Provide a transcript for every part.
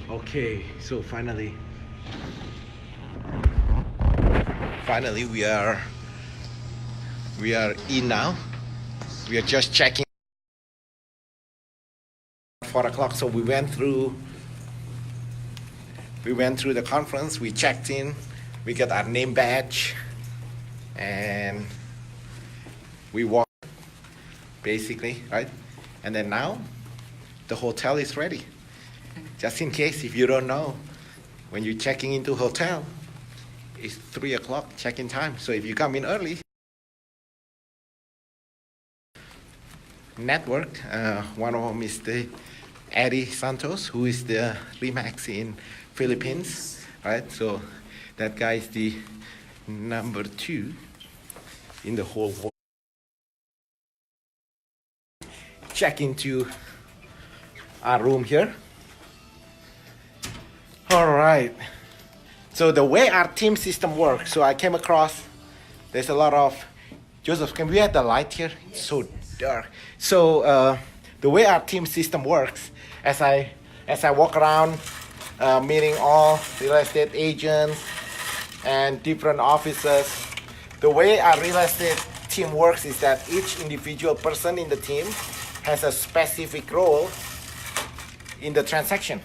Okay, so finally we are in now. We are just checking 4 o'clock. So we went through the conference. We checked in. We got our name badge, and we walked basically, right? And then now the hotel is ready. Just in case if you don't know, when you're checking into hotel, it's 3 o'clock check-in time. So if you come in early, network. One of them is the Eddie Santos, who is the Remax in Philippines, right? So that guy is the number 2 in the whole world. Check into our room here. All right. So the way our team system works, so I came across, there's a lot of, Joseph, can we have the light here? It's so dark. So the way our team system works, as I walk around meeting all real estate agents and different offices, the way our real estate team works is that each individual person in the team has a specific role in the transaction,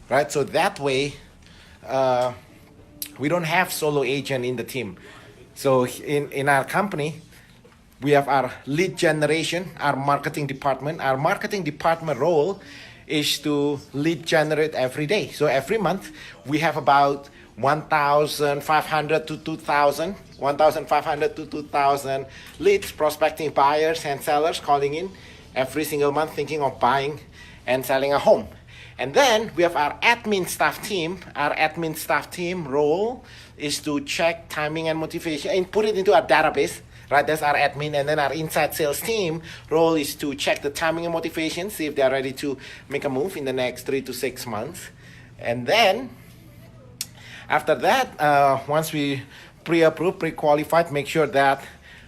right? So that way, we don't have solo agent in the team. So in our company, we have our lead generation, our marketing department. Our marketing department role is to lead generate every day. So every month, we have about 1,500 to 2,000 leads, prospecting buyers and sellers calling in every single month thinking of buying and selling a home. And then we have our admin staff team. Our admin staff team role is to check timing and motivation and put it into our database, right? That's our admin. And then our inside sales team role is to check the timing and motivation, see if they're ready to make a move in the next 3 to 6 months. And then after that, once we pre-approved, pre-qualified, make sure that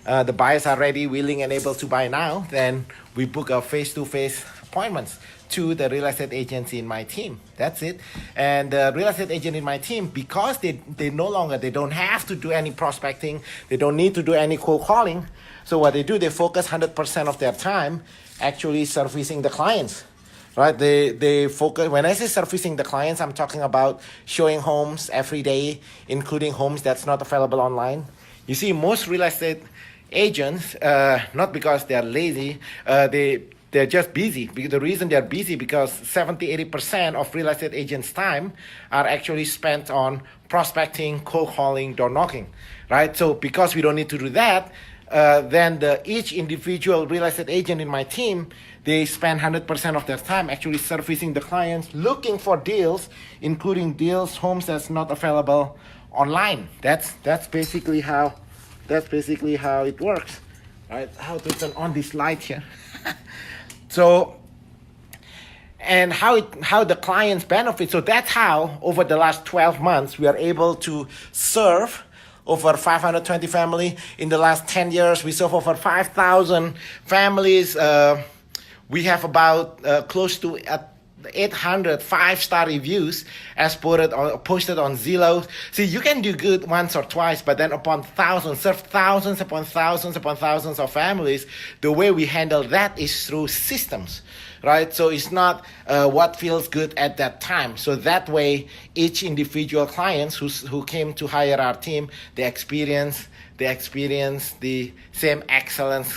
the buyers are ready, willing, and able to buy now, then we book a face-to-face appointments to the real estate agents in my team. That's it. And the real estate agent in my team, because they don't have to do any prospecting, they don't need to do any cold calling. So what they do, they focus 100% of their time actually servicing the clients, right? They focus, when I say servicing the clients, I'm talking about showing homes every day, including homes that's not available online. You see, most real estate agents, not because they're lazy, they're just busy. The reason they're busy because 70-80% of real estate agents' time are actually spent on prospecting, cold calling, door knocking, right? So because we don't need to do that, then each individual real estate agent in my team, they spend 100% of their time actually servicing the clients, looking for deals, including deals, homes that's not available online. That's basically how it works, right? How to turn on this light here. So, and how the clients benefit. So that's how over the last 12 months we are able to serve over 520 families. In the last 10 years, we serve over 5,000 families. We have about close to 800 5-star reviews as posted on Zillow. See, you can do good once or twice, but then upon serve thousands upon thousands of families, the way we handle that is through systems, right? So it's not what feels good at that time. So that way, each individual clients who came to hire our team, they experience the same excellence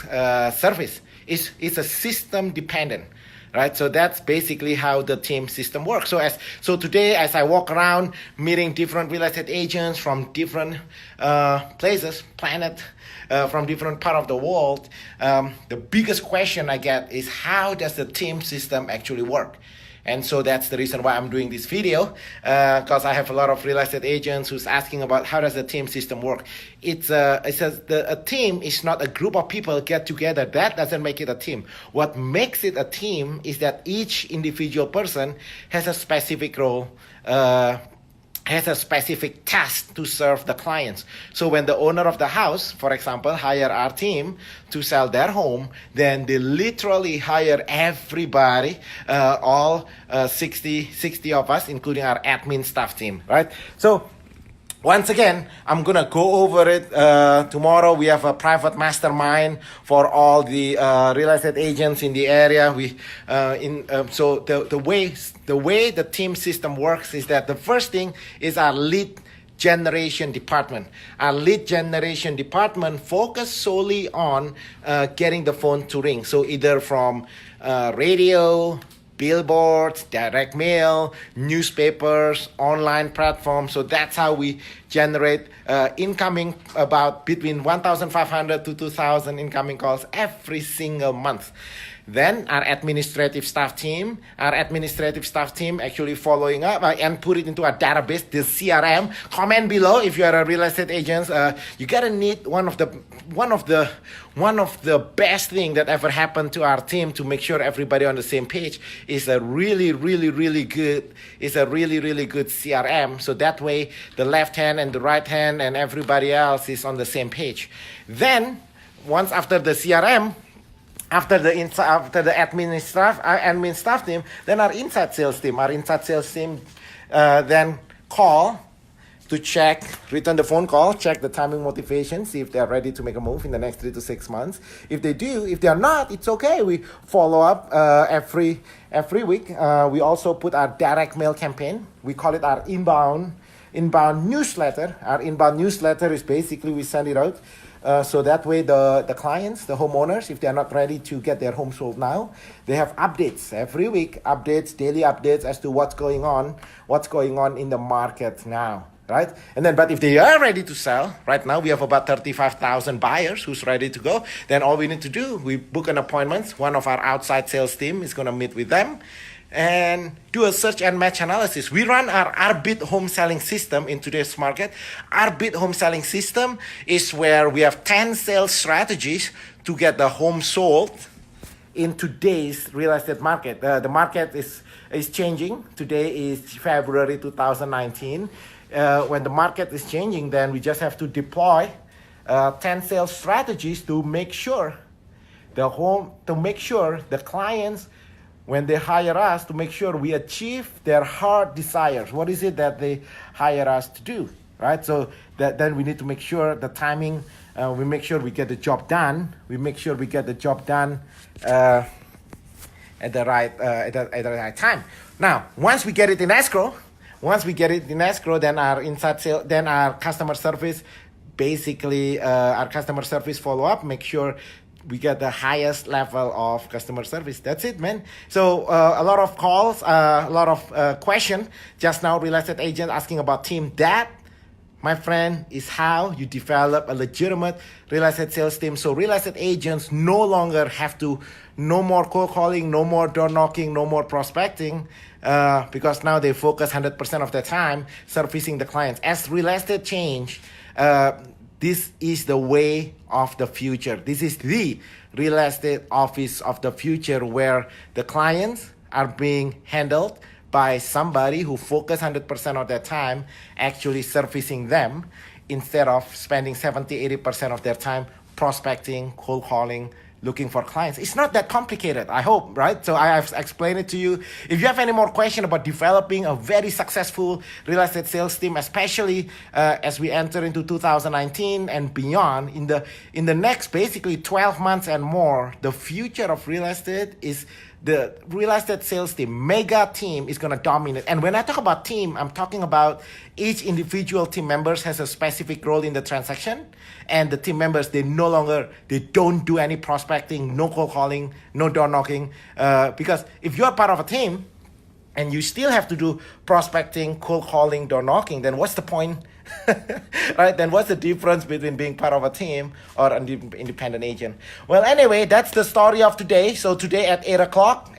service. It's a system dependent. Right, so that's basically how the team system works. So today, as I walk around meeting different real estate agents from different places, from different part of the world, the biggest question I get is how does the team system actually work? And so that's the reason why I'm doing this video, because I have a lot of real estate agents who's asking about how does the team system work. It says a team is not a group of people get together. That doesn't make it a team. What makes it a team is that each individual person has a specific role has a specific task to serve the clients. So when the owner of the house, for example, hire our team to sell their home, then they literally hire everybody, all 60 of us, including our admin staff team, right? So once again, I'm gonna go over it tomorrow. We have a private mastermind for all the real estate agents in the area. So the way the team system works is that the first thing is our lead generation department. Our lead generation department focus solely on getting the phone to ring. So either from radio, billboards, direct mail, newspapers, online platforms. So that's how we generate incoming about between 1,500 to 2,000 incoming calls every single month. Then our administrative staff team actually following up and put it into a database, the CRM. Comment below if you are a real estate agent. You gotta need one of the best thing that ever happened to our team to make sure everybody on the same page is a really good CRM. So that way the left hand and the right hand and everybody else is on the same page. Then once after the CRM, after the admin staff team, then our inside sales team then call to check, return the phone call, check the timing motivation, see if they're ready to make a move in the next 3 to 6 months. If they do, if they're not, it's okay. We follow up every week. We also put our direct mail campaign. We call it our inbound newsletter. Our inbound newsletter is basically we send it out. So that way the clients, the homeowners, if they're not ready to get their home sold now, they have updates every week, daily updates as to what's going on in the market now, right? And then, but if they are ready to sell, right now we have about 35,000 buyers who's ready to go, then all we need to do, we book an appointment. One of our outside sales team is going to meet with them and do a search and match analysis. We run our Arbit home selling system in today's market. Arbit home selling system is where we have 10 sales strategies to get the home sold in today's real estate market. The market is changing. Today is February 2019. When the market is changing, then we just have to deploy 10 sales strategies to make sure the clients, when they hire us, to make sure we achieve their heart desires. What is it that they hire us to do, right? So then we need to make sure the timing, we make sure we get the job done. At the right time. Now, once we get it in escrow, then our customer service, our customer service follow up, make sure we get the highest level of customer service. That's it, man. So a lot of calls, a lot of questions. Just now, real estate agent asking about team. That, my friend, is how you develop a legitimate real estate sales team. So real estate agents no longer have to, no more cold calling, no more door knocking, no more prospecting, because now they focus 100% of their time servicing the clients. As real estate change, this is the way of the future. This is the real estate office of the future, where the clients are being handled by somebody who focus 100% of their time actually servicing them, instead of spending 70-80% of their time prospecting, cold calling, looking for clients. It's not that complicated, I hope, right? So I have explained it to you. If you have any more questions about developing a very successful real estate sales team, especially as we enter into 2019 and beyond, in the next basically 12 months and more, the future of real estate is the real estate sales team, mega team, is going to dominate. And when I talk about team, I'm talking about each individual team members has a specific role in the transaction. And the team members, they don't do any prospecting, no cold calling, no door knocking. Because if you're part of a team and you still have to do prospecting, cold calling, door knocking, then what's the point? Right? Then what's the difference between being part of a team or an independent agent? Well, anyway, that's the story of today. So today at 8 o'clock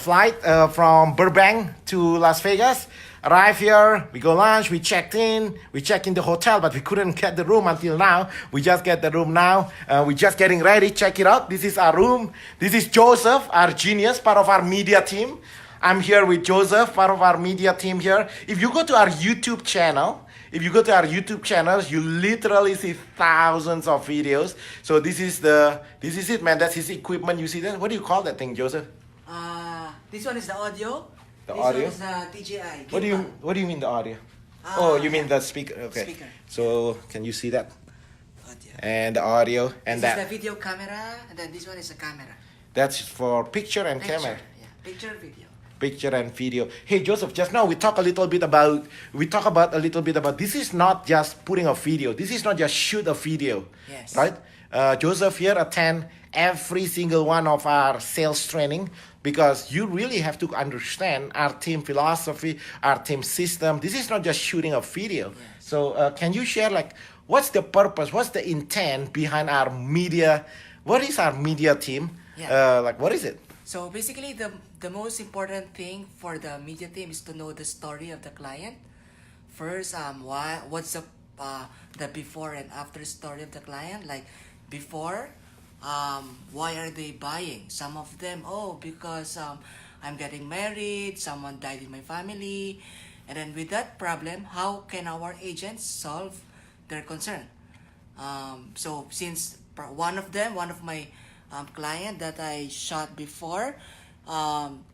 flight from Burbank to Las Vegas. Arrive here, we go lunch, we check in the hotel, but we couldn't get the room until now. We just get the room now. We're just getting ready. Check it out. This is our room. This is Joseph, our genius, part of our media team. I'm here with Joseph, part of our media team here. If you go to our YouTube channel, you literally see thousands of videos. So this is it, man. That's his equipment. You see that? What do you call that thing, Joseph? This one is the audio. The this audio? One is the TGI. What do you mean the audio? Oh, you mean the speaker? Okay. Speaker. So can you see that? Audio. And the audio and this that. is the video camera, and then this one is a camera. That's for picture and camera. Yeah, picture, video. Picture and video. Hey Joseph, just now we talk a little bit about this is not just putting a video. This is not just shoot a video. Yes. Right? Joseph here attend every single one of our sales training because you really have to understand our team philosophy, our team system. This is not just shooting a video. Yes. So can you share like what's the purpose, what's the intent behind our media? What is our media team? Yeah. Like what is it? So basically, the most important thing for the media team is to know the story of the client. First, what's the before and after story of the client? Like before, why are they buying? Some of them, because I'm getting married, someone died in my family, and then with that problem, how can our agents solve their concern? So since one of my client that I shot before,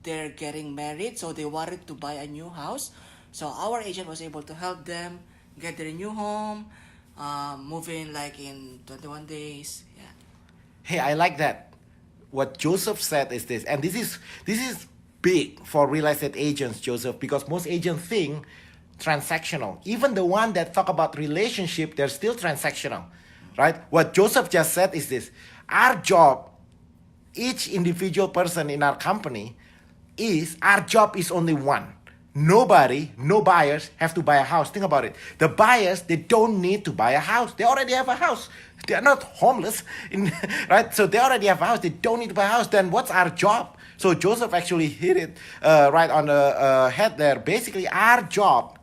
they're getting married, so they wanted to buy a new house. So our agent was able to help them get their new home, move in like in 21 days. Yeah. Hey, I like that. What Joseph said is this, and this is big for real estate agents, Joseph, because most agents think transactional. Even the one that talk about relationship, they're still transactional, right? What Joseph just said is this: our job, each individual person in our company, our job is only one. No buyers have to buy a house. Think about it. The buyers, they don't need to buy a house. They already have a house. They are not homeless, right? So they already have a house. They don't need to buy a house. Then what's our job? So Joseph actually hit it right on the head there. Basically, our job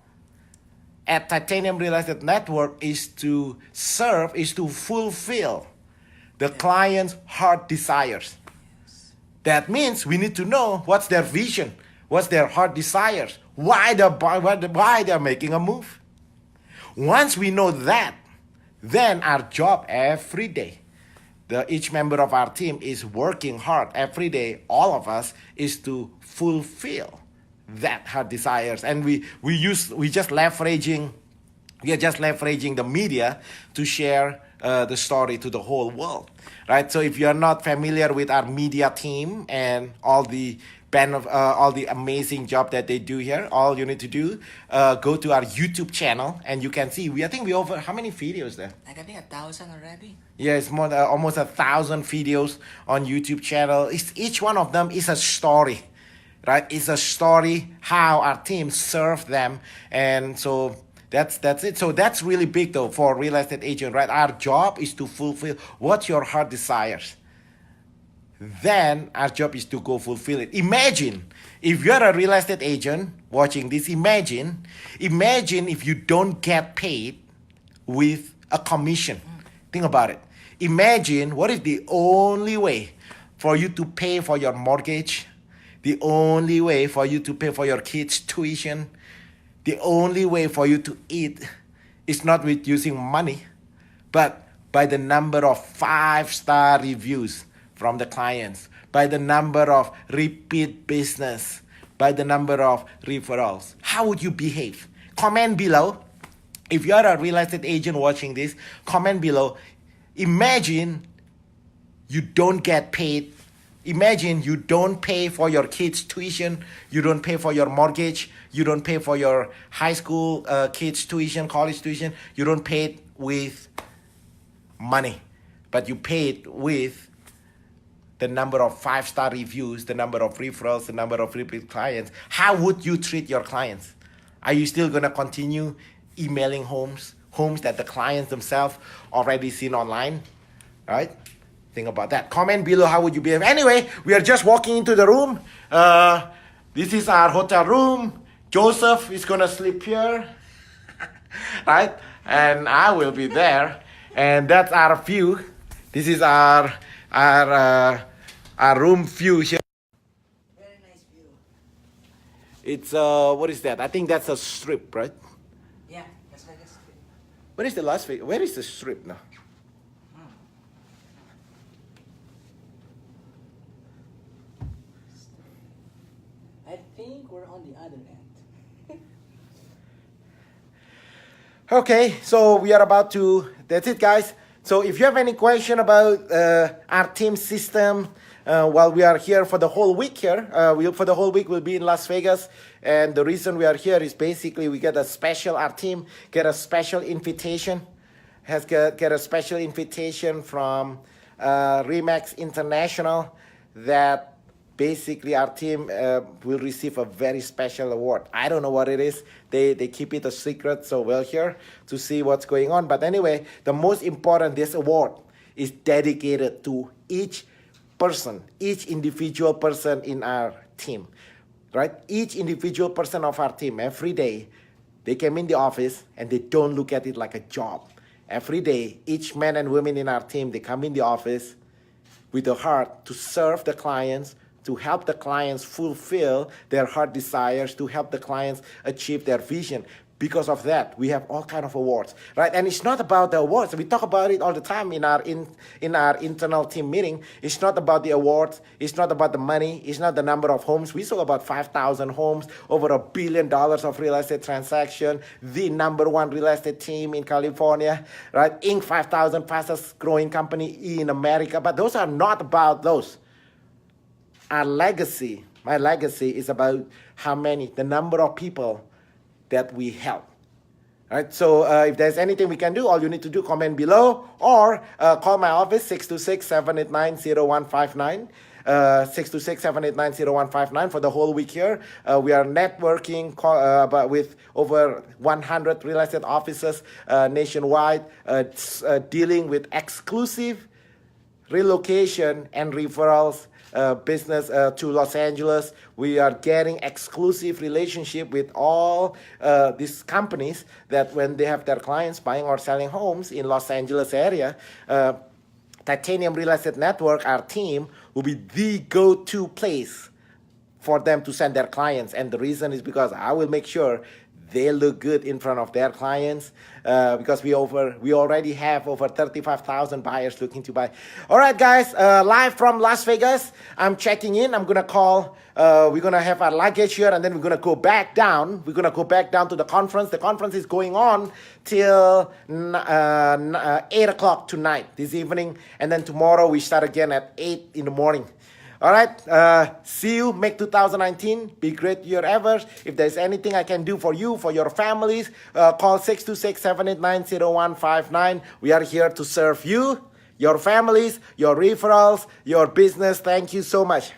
at Titanium Real Estate Network is to fulfill the client's heart desires. That means we need to know what's their vision, what's their heart desires, why they're making a move. Once we know that, then our job every day, each member of our team is working hard every day. All of us is to fulfill that heart desires, and we are just leveraging the media to share the story to the whole world, right? So if you're not familiar with our media team and all the amazing job that they do here, all you need to do, go to our YouTube channel and you can see. I think we over how many videos there? Like I think 1,000 already. Yeah, it's more almost 1,000 videos on YouTube channel. Each one of them is a story, right? It's a story how our team served them, and so. That's it. So that's really big though for real estate agent, right? Our job is to fulfill what your heart desires. Then our job is to go fulfill it. Imagine if you're a real estate agent watching this. Imagine if you don't get paid with a commission. Think about it. Imagine what is the only way for you to pay for your mortgage, the only way for you to pay for your kids' tuition. The only way for you to eat is not with using money, but by the number of 5-star reviews from the clients, by the number of repeat business, by the number of referrals. How would you behave? Comment below. If you're a real estate agent watching this, comment below. Imagine you don't get paid. Imagine you don't pay for your kids' tuition, you don't pay for your mortgage, you don't pay for your high school kids' tuition, college tuition, you don't pay it with money, but you pay it with the number of 5-star reviews, the number of referrals, the number of repeat clients. How would you treat your clients? Are you still going to continue emailing homes that the clients themselves already seen online, right? Think about that. Comment below how would you behave. Anyway, we are just walking into the room. This is our hotel room. Joseph is gonna sleep here, right? And I will be there. And that's our view. This is our room view here. Very nice view. It's what is that? I think that's a strip, right? Yeah, Las Vegas. Where is the Las Vegas? Where is the strip now? I think we're on the other end. Okay, so we are about to, that's it guys. So if you have any question about our team system, while we are here for the whole week here, for the whole week we'll be in Las Vegas. And the reason we are here is basically we get a special, our team get a special invitation, get a special invitation from Remax International that basically our team will receive a very special award. I don't know what it is. They keep it a secret, so we're here to see what's going on. But anyway, the most important, this award is dedicated to each person, each individual person in our team, right? Each individual person of our team, every day, they come in the office and they don't look at it like a job. Every day, each man and woman in our team, they come in the office with a heart to serve the clients, to help the clients fulfill their heart desires, to help the clients achieve their vision. Because of that, we have all kind of awards, right? And it's not about the awards. We talk about it all the time in our internal team meeting. It's not about the awards. It's not about the money. It's not the number of homes. We sold about 5,000 homes, over $1 billion of real estate transaction, the #1 real estate team in California, right? Inc. 5,000 fastest growing company in America. But those are not about those. Our legacy, my legacy is about the number of people that we help. Right? So if there's anything we can do, all you need to do, comment below or call my office, 626-789-0159. 626-789-0159 for the whole week here. We are networking with over 100 real estate offices nationwide, dealing with exclusive relocation and referrals business to Los Angeles. We are getting exclusive relationship with all these companies that when they have their clients buying or selling homes in Los Angeles area, Titanium Real Estate Network, our team, will be the go-to place for them to send their clients. And the reason is because I will make sure they look good in front of their clients because we already have over 35,000 buyers looking to buy. All right, guys, live from Las Vegas. I'm checking in. I'm going to call. We're going to have our luggage here, and then we're going to go back down. We're going to go back down to the conference. The conference is going on till 8 o'clock tonight, this evening. And then tomorrow we start again at 8 in the morning. All right, see you, make 2019 be great year ever. If there's anything I can do for you, for your families, call 626-789-0159. We are here to serve you, your families, your referrals, your business. Thank you so much.